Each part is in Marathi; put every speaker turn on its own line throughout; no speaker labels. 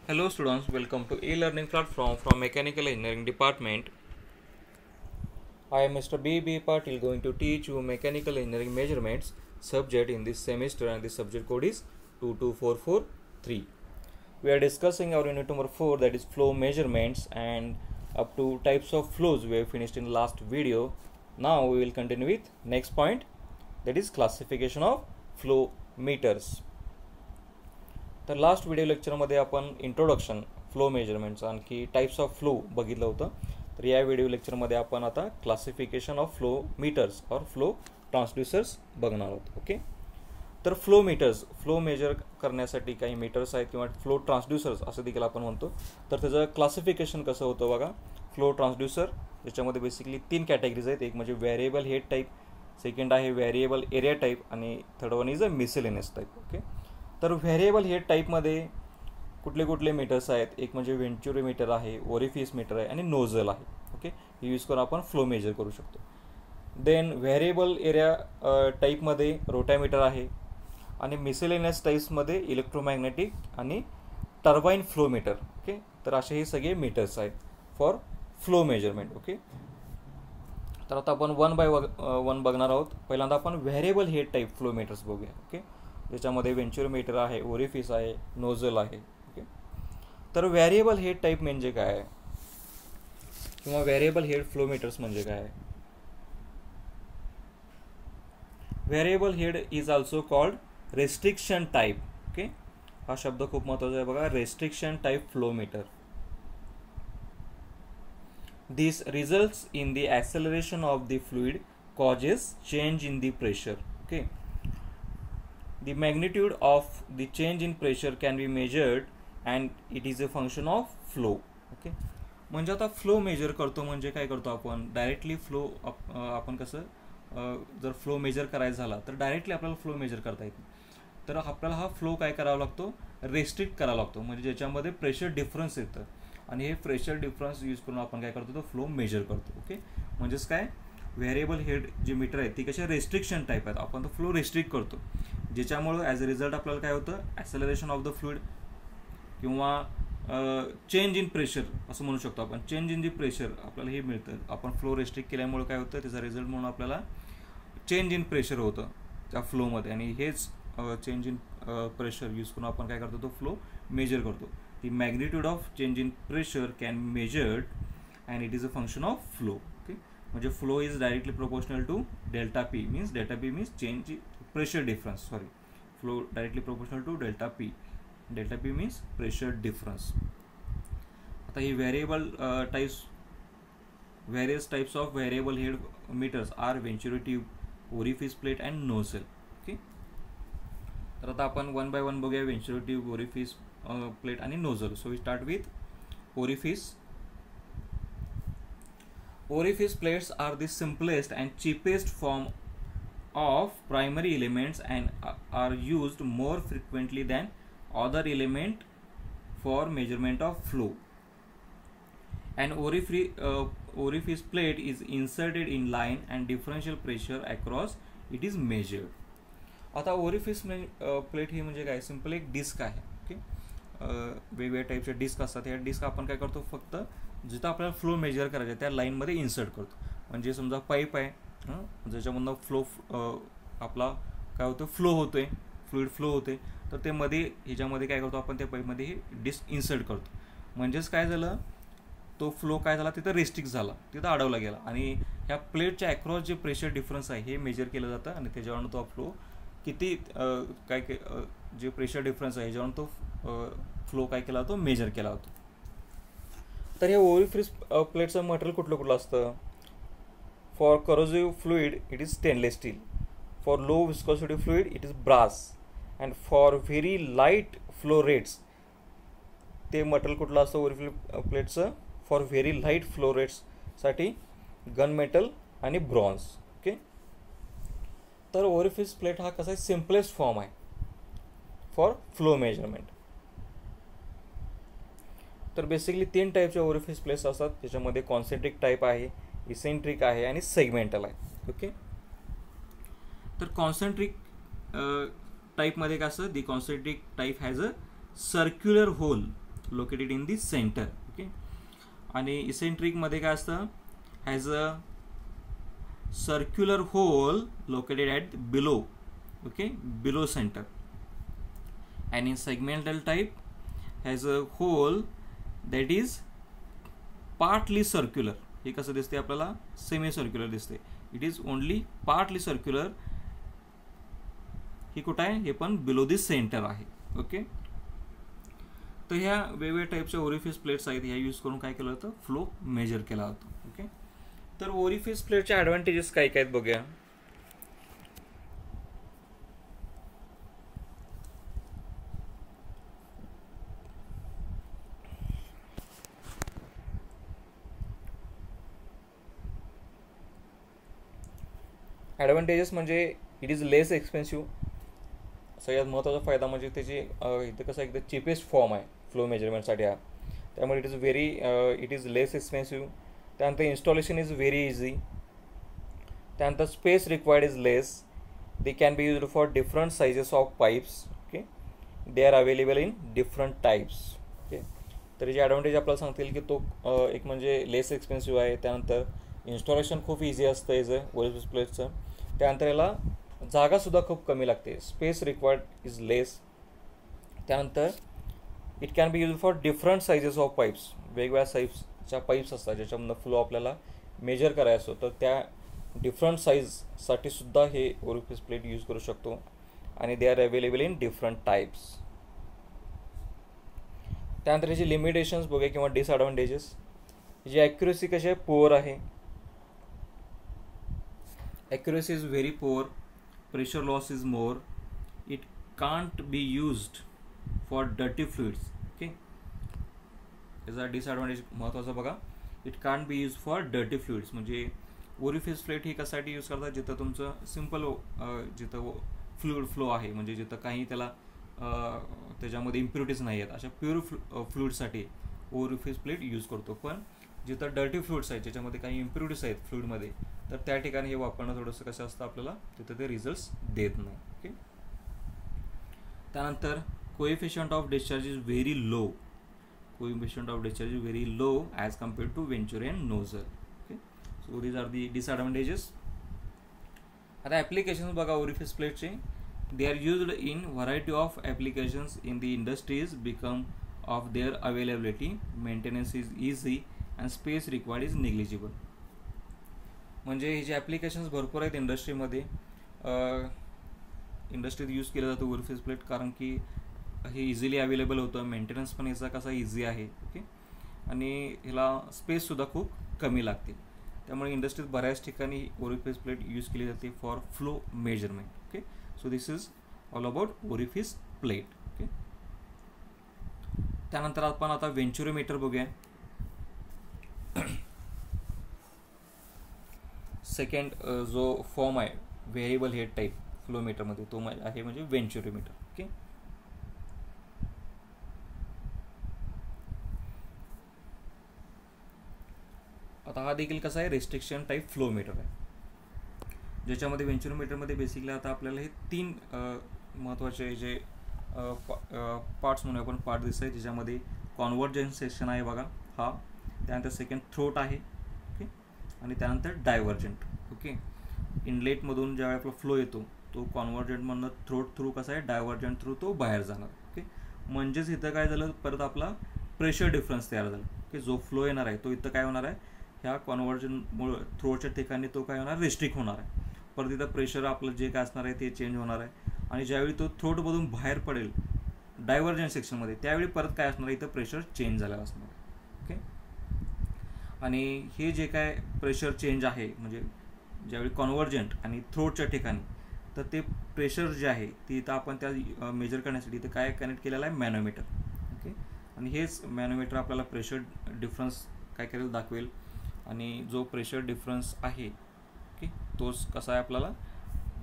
Hello students, welcome to e-learning platform from Mechanical Engineering Department. I am Mr. B. Patil going to teach you Mechanical Engineering Measurements subject in this semester, and the subject code is 22443. We are discussing our unit number 4, that is flow measurements, and up to types of flows we have finished in last video. Now we will continue with next point, that is classification of flow meters. तर लास्ट व्हिडिओ लेक्चरमध्ये आपण इंट्रोडक्शन फ्लो मेजरमेंटचं आणखी टाईप्स ऑफ फ्लो बघितलं होतं. तर या व्हिडिओ लेक्चरमध्ये आपण आता क्लासिफिकेशन ऑफ फ्लो मीटर्स और फ्लो ट्रान्सड्यूसर्स बघणार आहोत. ओके, तर फ्लो मीटर्स, फ्लो मेजर करण्यासाठी काही मीटर्स आहेत किंवा फ्लो ट्रान्सड्यूसर्स असं देखील आपण म्हणतो. तर त्याचं क्लासिफिकेशन कसं होतं बघा. फ्लो ट्रान्सड्यूसर ज्याच्यामध्ये बेसिकली 3 कॅटेगरीज आहेत. एक म्हणजे व्हेरिएबल हेड टाईप, सेकंड आहे व्हेरिएबल एरिया टाईप आणि third one is a miscellaneous type. Okay, तर व्हेरिएबल हेड टाईपमध्ये कुठले कुठले मीटर्स आहेत. एक म्हणजे व्हेंचुरोमीटर आहे, ओरिफिस मीटर आहे आणि नोझल आहे. ओके, हे यूज करून आपण फ्लो मेजर करू शकतो. देन व्हेरिएबल एरिया टाईपमध्ये रोटामीटर आहे आणि मिसेलेनियस टाईप्समध्ये इलेक्ट्रोमॅग्नेटिक आणि टर्बाईन फ्लो मीटर. ओके, तर असे हे सगळे मीटर्स आहेत फॉर फ्लो मेजरमेंट. ओके, तर आता आपण वन बाय वन बघणार आहोत. पहिल्यांदा आपण variable head type flow meters बघूया. ओके, ज्याच्यामध्ये व्हेंचुरोमीटर आहे, ओरिफिस आहे, नोझल आहे. ओके, तर व्हेरिएबल हेड टाईप म्हणजे काय आहे किंवा व्हेरिएबल हेड फ्लो मीटर्स म्हणजे काय आहे. Variable head is also called restriction type. Okay, हा शब्द खूप महत्त्वाचा आहे बघा. Restriction type flow meter. This results in the acceleration of the fluid causes change in the pressure. Okay, the magnitude of the change in pressure can be measured and it is a function of flow. Okay, म्हणजे आता फ्लो मेजर करतो म्हणजे काय करतो आपण, डायरेक्टली फ्लो आपण कसं जर फ्लो मेजर करायचा झाला तर डायरेक्टली आपल्याला फ्लो मेजर करता येत नाही. तर आपल्याला हा फ्लो काय करावा लागतो, रेस्ट्रिक्ट करावा लागतो. म्हणजे ज्याच्यामध्ये प्रेशर डिफरन्स येतं आणि हे प्रेशर डिफरन्स यूज करून आपण काय करतो, तो फ्लो मेजर करतो. ओके, म्हणजेच काय, व्हेरिएबल हेड जे मीटर आहेत ती कशा रेस्ट्रिक्शन टाईप आहेत. आपण तो फ्लो रेस्ट्रिक्ट करतो ज्याच्यामुळं ॲज अ रिझल्ट आपल्याला काय होतं, ॲक्सेलरेशन ऑफ द फ्लुइड किंवा चेंज इन प्रेशर असं म्हणू शकतो आपण. चेंज इन दी प्रेशर आपल्याला हे मिळतं. आपण फ्लो रेस्ट्रिक्ट केल्यामुळे काय होतं, त्याचा रिझल्ट म्हणून आपल्याला चेंज इन प्रेशर होतं त्या फ्लोमध्ये आणि हेच चेंज इन प्रेशर यूज करून आपण काय करतो, तो फ्लो मेजर करतो. The magnitude of change in pressure can be measured and it is a function of flow. Okay, म्हणजे flow is directly proportional to delta P. Means delta P means change pressure difference. Flow directly proportional to delta p. Delta p means pressure difference. आता ही various types of variable head meters are venturi tube, orifice plate and nozzle. Okay, तर आता आपण वन बाय वन बघूया venturi tube, orifice plate आणि nozzle. So we start with orifice. Orifice plates are the simplest and cheapest form of primary elements and are used more frequently than other element for measurement of flow. An orifice plate is inserted in line and differential pressure across it is measured. आता ओरिफिस प्लेट ही म्हणजे काय, सिंपल एक डिस्क आहे. ओके, वेगवेगळ्या टाईपचे डिस्क असतात. या डिस्क आपण काय करतो, फक्त जिथं आपल्याला फ्लो मेजर करायचं आहे त्या लाईनमध्ये इन्सर्ट करतो. म्हणजे समजा पाईप आहे ज्याच्यामधनं फ्लो आपला काय होतं, फ्लो होतोय, फ्लुइड फ्लो होते, तर ते मध्ये ह्याच्यामध्ये काय करतो आपण, त्या पाईपमध्ये हे डिस्क इन्सर्ट करतो. म्हणजेच काय झालं, तो फ्लो काय झाला तिथं रेस्ट्रिक्ट झाला, तिथं अडवला गेला आणि ह्या प्लेटच्या अक्रॉस जे प्रेशर डिफरन्स आहे हे मेजर केलं जातं आणि त्याच्यावरून तो फ्लो किती काय जे प्रेशर डिफरन्स आहे ह्याच्यावरून तो फ्लो काय केला जातो, मेजर केला जातो. तर ह्या ओरिफिस प्लेटचं मटेरियल कुठलं असतं. For corrosive fluid, it is stainless steel. For low viscosity fluid, it is brass. And for very light flow rates, ते मटेरियल कुठलं असतं ओरिफिस प्लेटचं, for very light flow rates साठी गन मेटल आणि ब्रॉन्झ. ओके, तर ओरिफिस प्लेट हा कसा सिम्पलेस्ट फॉर्म आहे फॉर फ्लो मेजरमेंट. तर बेसिकली 3 टाईपचे ओरिफिस प्लेट्स असतात, त्याच्यामध्ये कॉन्सेंट्रिक टाईप आहे, इसेंट्रिक आहे आणि सेगमेंटल आहे. ओके, तर कॉन्सेंट्रिक टाईपमध्ये काय असतं, the concentric type has a circular hole located in the centre. Okay. आणि इसेंट्रिक मध्ये काय असतं, has a circular hole located at below. Okay, below centre. and in segmental type has a hole that is partly circular. हे कसं दिसते आपल्याला, सेमी सर्क्युलर दिसते. It is only partly circular. ही कुठं आहे, हे पण बिलो दी सेंटर आहे. ओके. तर ह्या वेगवेगळ्या टाईपच्या ओरिफिस प्लेट्स आहेत, ह्या यूज करून काय केलं होतं, फ्लो मेजर केला होता. ओके. तर ओरिफिस प्लेटचे ॲडव्हान्टेजेस काय काय आहेत बघूया. ॲडव्हान्टेजेस म्हणजे इट इज लेस एक्सपेन्सिव्ह. सगळ्यात महत्त्वाचा फायदा म्हणजे त्याची इथं कसं एकदम चीपेस्ट फॉर्म आहे फ्लो मेजरमेंटसाठी हा. त्यामुळे इट इज लेस एक्सपेन्सिव्ह. त्यानंतर इन्स्टॉलेशन इज व्हेरी इझी. त्यानंतर space required is less. They can be used for different sizes of pipes. Okay. They are available in different types. Okay. तर जे ॲडव्हान्टेज आपल्याला सांगतील की तो एक म्हणजे लेस एक्सपेन्सिव्ह आहे. त्यानंतर इन्स्टॉलेशन खूप इझी असतं याचं ओरिफिस प्लेटचं. त्यानंतर याला जागासुद्धा खूप कमी लागते. स्पेस रिक्वायर्ड इज लेस. त्यानंतर it can be use for different sizes of pipes. वेगवेगळ्या साईजच्या पाईप्स असतात ज्याच्यामधनं फ्लो आपल्याला मेजर करायचं असतो, तर त्या डिफरंट साईजसाठी सुद्धा हे ओरिफिस प्लेट यूज करू शकतो. आणि they are available in different types. त्यानंतर याची लिमिटेशन्स बघूया किंवा डिसॲडव्हान्टेजेस. याची ॲक्युरेसी कशी आहे, पुअर आहे. Accuracy is very poor, pressure loss is more, it can't be used for dirty fluids. Okay, याचा डिसॲडव्हान्टेज महत्त्वाचा बघा, it can't be use for dirty fluids. म्हणजे ओरिफिस प्लेट ही कशासाठी यूज करतात, जिथं तुमचं सिम्पल जिथं फ्लुइड फ्लो आहे, म्हणजे जिथं काही त्याला त्याच्यामध्ये इम्प्युरिटीज नाही आहेत, अशा प्युअर फ्लुइडसाठी ओरिफिस प्लेट यूज करतो. पण जिथं डर्टी फ्लुइड्स आहेत, ज्याच्यामध्ये काही इम्प्युरिटीज आहेत फ्लुइडमध्ये, तर त्या ठिकाणी हे वापरणं थोडंसं कसं असतं, आपल्याला तिथं ते रिझल्ट्स देत नाही. ओके. त्यानंतर coefficient of discharge is very low. Coefficient of discharge is very low as compared to venturi and nozzle. Okay. So these are the disadvantages. आता ॲप्लिकेशन्स बघा ओरिफिस प्लेटचे. They are used in variety of applications in the industries because of their availability. Maintenance is easy and space required is negligible. म्हणजे हे जे ॲप्लिकेशन्स भरपूर आहेत इंडस्ट्रीमध्ये, इंडस्ट्रीत यूज केलं जातं ओरिफिस प्लेट, कारण की हे इझिली अवेलेबल होतं. मेंटेनन्स पण याचा कसा इझी आहे. ओके. आणि ह्याला स्पेससुद्धा खूप कमी लागते. त्यामुळे इंडस्ट्रीत बऱ्याच ठिकाणी ओरिफिस प्लेट यूज केली जाते for flow measurement. Okay. So this is all about orifice plate. Okay. त्यानंतर आपण आता व्हेंचुरोमीटर बघूया. सेकंड जो फॉर्म आहे व्हेरिएबल हेड टाईप फ्लोमीटरमध्ये, तो आहे म्हणजे व्हेंचुरोमीटर. ओके. आता हा देखील कसा आहे, रिस्ट्रिक्शन टाईप फ्लोमीटर आहे, ज्याच्यामध्ये व्हेंचुरोमीटरमध्ये बेसिकली आता आपल्याला हे तीन महत्त्वाचे जे पार्ट्स म्हणून आपण पार्ट दिसत आहे, ज्याच्यामध्ये कॉन्व्हर्जन्स सेक्शन आहे बघा हा. त्यानंतर सेकंड थ्रोट आहे. ओके. आणि त्यानंतर डायव्हर्जंट. ओके. इनलेटमधून ज्यावेळी आपला फ्लो येतो, तो कॉन्व्हर्जंटमधनं थ्रोट थ्रू कसा आहे, डायव्हर्जंट थ्रू तो बाहेर जाणार. ओके. म्हणजेच इथं काय झालं, परत आपला प्रेशर डिफरन्स तयार झाला. ओके. जो फ्लो येणार आहे तो इथं काय होणार आहे, ह्या कॉन्व्हर्जनमुळे थ्रोटच्या ठिकाणी तो काय होणार, रिस्ट्रिक्ट होणार आहे. परत इथं प्रेशर आपलं जे काय असणार आहे ते चेंज होणार आहे. आणि ज्यावेळी तो थ्रोटमधून बाहेर पडेल डायव्हर्जंट सेक्शनमध्ये, त्यावेळी परत काय असणार आहे, इथं प्रेशर चेंज झालेलं असणार आहे. ओके. आणि हे जे काय प्रेशर चेंज आहे, म्हणजे ज्यावेळी कॉन्व्हर्जंट आणि थ्रोटच्या ठिकाणी, तर ते प्रेशर जे आहे ते इथं आपण त्या मेजर करण्यासाठी इथं काय कनेक्ट केलेलं आहे, मॅनोमीटर. ओके. आणि हेच मॅनोमीटर आपल्याला प्रेशर डिफरन्स काय करेल, दाखवेल. आणि जो प्रेशर डिफरन्स आहे, ओके, तोच कसा आहे आपल्याला,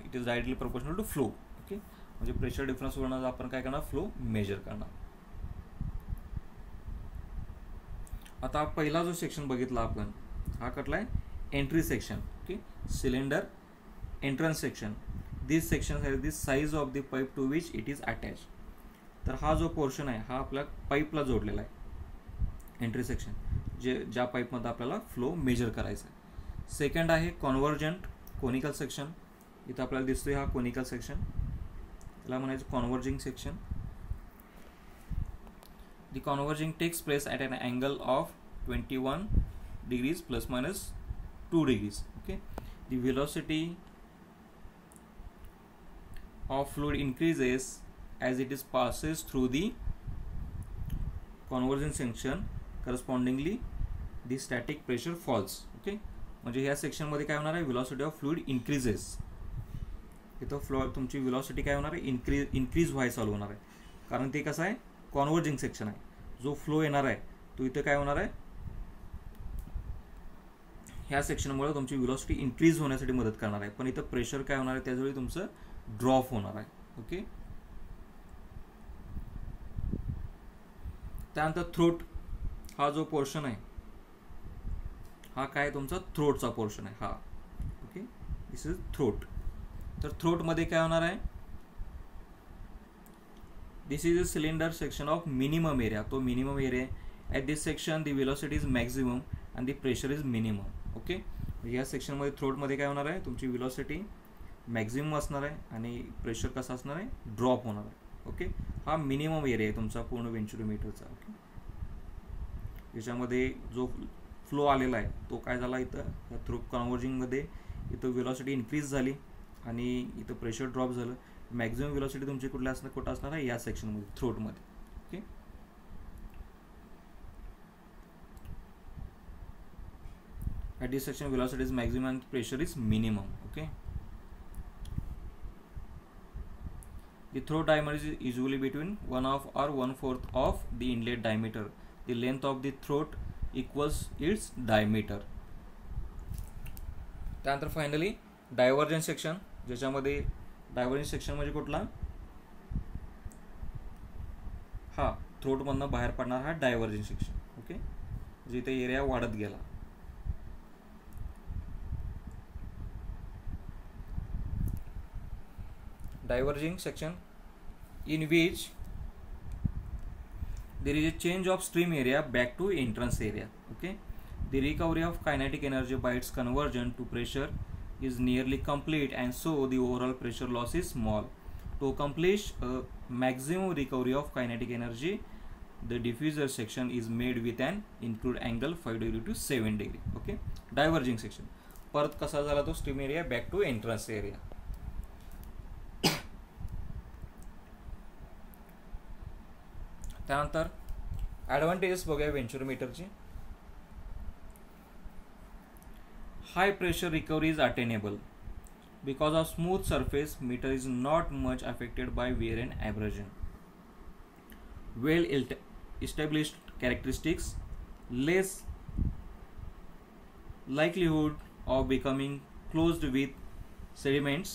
it is directly proportional to flow. Okay. म्हणजे प्रेशर डिफरन्सवरून आपण काय करणार, फ्लो मेजर करणार. आता पहिला जो सेक्शन बघितला आपण, हा कटला आहे entry section. Okay. Cylinder entrance section. This section आहे the size of the pipe to which it is attach. तर हा जो पोर्शन आहे हा आपल्या पाईपला जोडलेला आहे, एंट्री सेक्शन, ज्या पाईपमध्ये आपल्याला फ्लो मेजर करायचा आहे. सेकंड आहे कॉन्व्हर्जंट कोनिकल सेक्शन. इथं आपल्याला दिसतोय हा कोनिकल सेक्शन, याला म्हणायचं converging section. The converging takes place at an angle of 21 degrees plus minus 2 degrees. Okay, the velocity of fluid increases as it is passes through the converging section. Correspondingly, the static pressure falls. Okay, म्हणजे ह्या सेक्शन मध्ये काय होणार आहे, velocity of fluid increases. इथं फ्लो तुमची velocity काय होणार आहे, इन्क्रीज व्हायला चालू होणार आहे, कारण ते कसं आहे कॉन्व्हर्जिंग सेक्शन आहे. जो फ्लो येणार आहे तो इथं काय होणार आहे, ह्या सेक्शनमुळे तुमची व्हेलॉसिटी इन्क्रीज होण्यासाठी मदत करणार आहे, पण इथं प्रेशर काय होणार आहे त्यावेळी तुमचं ड्रॉप होणार आहे. ओके, त्यानंतर थ्रोट हा जो पोर्शन आहे हा काय तुमचा थ्रोटचा पोर्शन आहे हा. Okay, this is throat. तर थ्रोटमध्ये काय होणार आहे, this is a cylinder section of minimum area. तो minimum area at this section the velocity is maximum and the pressure is minimum. Okay, या सेक्शन मध्ये थ्रोट मध्ये काय होणार आहे, तुमची velocity मॅक्झिमम असणार आहे आणि प्रेशर कसं असणार आहे, ड्रॉप होणार आहे. ओके, हा मिनिमम एरिया आहे तुमचा पूर्ण वेंचुरोमीटरचा. ओके, याच्यामध्ये जो फ्लो आलेला आहे तो काय झाला, इथं या थ्रू कन्व्हर्जिंग मध्ये इथं वेलॉसिटी इन्क्रीज झाली आणि इथं प्रेशर ड्रॉप झालं. मॅक्झिमम वेलॉसिटी तुमची कुठं असणार आहे, या सेक्शनमध्ये थ्रोटमध्ये. Okay, at this section velocity is maximum and pressure is minimum. Okay, the throat diameter is usually between 1/2 or 1/4 of the inlet diameter. The length of the throat equals its diameter. त्यानंतर फायनली डायव्हर्जन सेक्शन, ज्याच्यामध्ये डायव्हर्जन सेक्शन म्हणजे कुठला, हा थ्रोट मधनं बाहेर पडणार हा डायव्हर्जन सेक्शन. ओके, जिथे एरिया वाढत गेला. Diverging section in which there is a change of stream area back to entrance area. Okay, the recovery of kinetic energy by its conversion to pressure is nearly complete and so the overall pressure loss is small. To accomplish a maximum recovery of kinetic energy, the diffuser section is made with an include angle 5 degree to 7 degree. Okay, diverging section परत कसा झाला तो stream area back to entrance area. त्यानंतर ॲडव्हान्टेजेस बघूया वेंचुरोमीटरची. High pressure recovery is attainable because of smooth surface. Meter is not much affected by wear and abrasion. Well established characteristics, less likelihood of becoming closed with sediments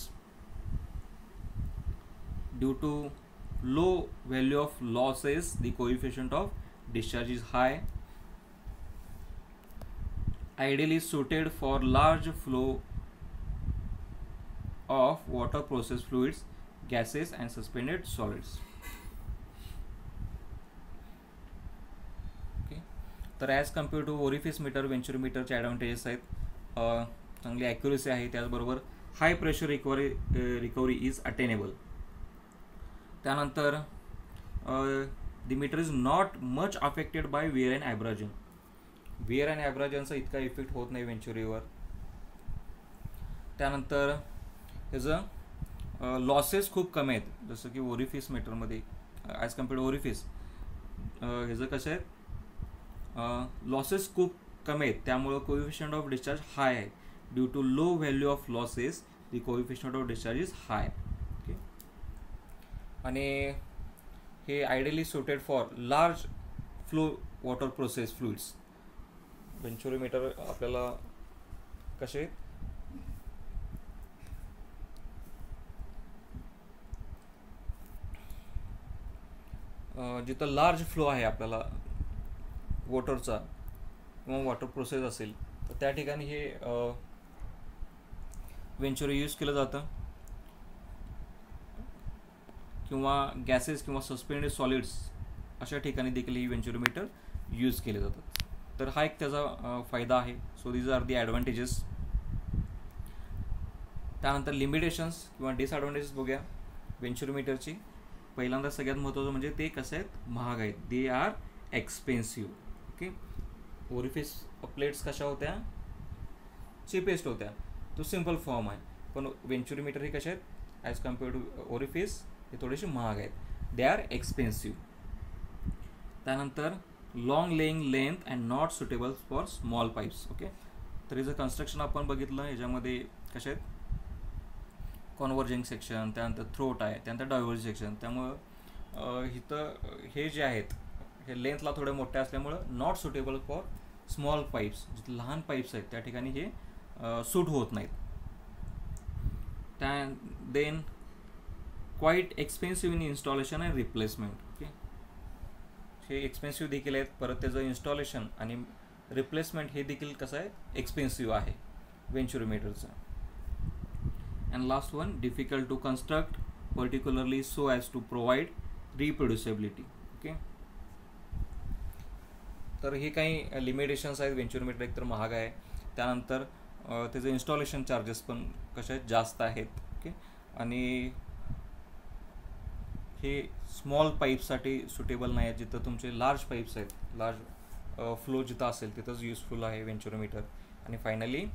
due to low value of losses. The coefficient of discharge is high, ideally suited for large flow of water, processed fluids, gases and suspended solids. Okay, तर as compare to orifice meter वेंचुरोमीटरचे ॲडव्हान्टेजेस आहेत, चांगली ॲक्युरेसी आहे, त्याचबरोबर high pressure recovery is attainable. त्यानंतर the meter is not much affected by wear and abrasion. Wear and ॲब्राजनचा इतका इफेक्ट होत नाही वेंचुरीवर. त्यानंतर ह्याचं लॉसेस खूप कमी आहेत, जसं की ओरिफिस मीटरमध्ये ॲज कम्पेअर टू ओरिफिस ह्याचं कसं आहे, लॉसेस खूप कमी आहेत, त्यामुळं कोएफिशियंट ऑफ डिस्चार्ज हाय आहे. Due to low value of losses the coefficient of discharge is high. Okay, आणि हे ideally suited for large flow water process fluids. Venturimeter आपल्याला कसे जिथं लार्ज फ्लो आहे आपल्याला वॉटरचा किंवा वॉटर प्रोसेस असेल तर त्या ठिकाणी हे वेंचुरो यूज केलं जातं. किंवा गॅसेस किंवा सस्पेंडेड सॉलिड्स अशा ठिकाणी देखील ही व्हेंचुरोमीटर यूज केले जातात. तर हा एक त्याचा फायदा आहे. So these are the advantages. त्यानंतर लिमिटेशन्स किंवा डिसॲडव्हान्टेजेस बघूया व्हेंचुरोमीटरची. पहिल्यांदा सगळ्यात महत्त्वाचं म्हणजे ते कसं आहेत, महाग आहेत. They are expensive. Okay. Orifice plates कशा होत्या, चीपेस्ट होत्या, तो सिम्पल फॉर्म आहे. पण व्हेंचुरोमीटर हे कसे आहेत, ॲज कम्पेअर्ड टू ओरिफिस हे थोडेसे महाग आहेत. They are expensive. त्यानंतर long laying length and not suitable for small pipes. Okay. तर याचं कन्स्ट्रक्शन आपण बघितलं, याच्यामध्ये कसे आहेत, कॉन्व्हर्जिंग सेक्शन, त्यानंतर थ्रोट आहे, त्यानंतर डायव्हर्जिंग सेक्शन. त्यामुळं इथं हे जे आहेत हे लेंथला थोडे मोठे असल्यामुळं not suitable for small pipes, जिथे लहान पाईप्स आहेत त्या ठिकाणी हे सूट होत नाहीत. Then quite expensive in installation and replacement. Okay. हे एक्सपेन्सिव्ह देखील आहेत. परत त्याचं इन्स्टॉलेशन आणि रिप्लेसमेंट हे देखील कसं आहे, एक्सपेन्सिव्ह आहे व्हेंचुरोमीटरचं. And last one, difficult to construct particularly so as to provide reproducibility. Okay. तर हे काही लिमिटेशन्स आहेत. व्हेंचुरोमीटर एकतर महाग आहे, त्यानंतर त्याचं इन्स्टॉलेशन चार्जेस पण कसे आहेत, जास्त आहेत. ओके. आणि हे स्मॉल पाईपसाठी सुटेबल नाही आहेत. जिथं तुमचे लार्ज पाईप्स आहेत, लार्ज फ्लो जिथं असेल तिथंच युजफुल आहे व्हेंचुरोमीटर. आणि finally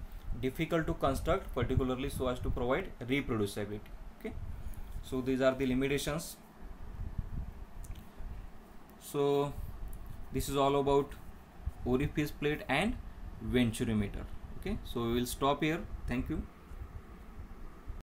difficult to construct particularly so as to provide reproducibility. Okay, so these are the limitations. So this is all about orifice plate and venturimeter. Okay, so we will stop here. Thank you.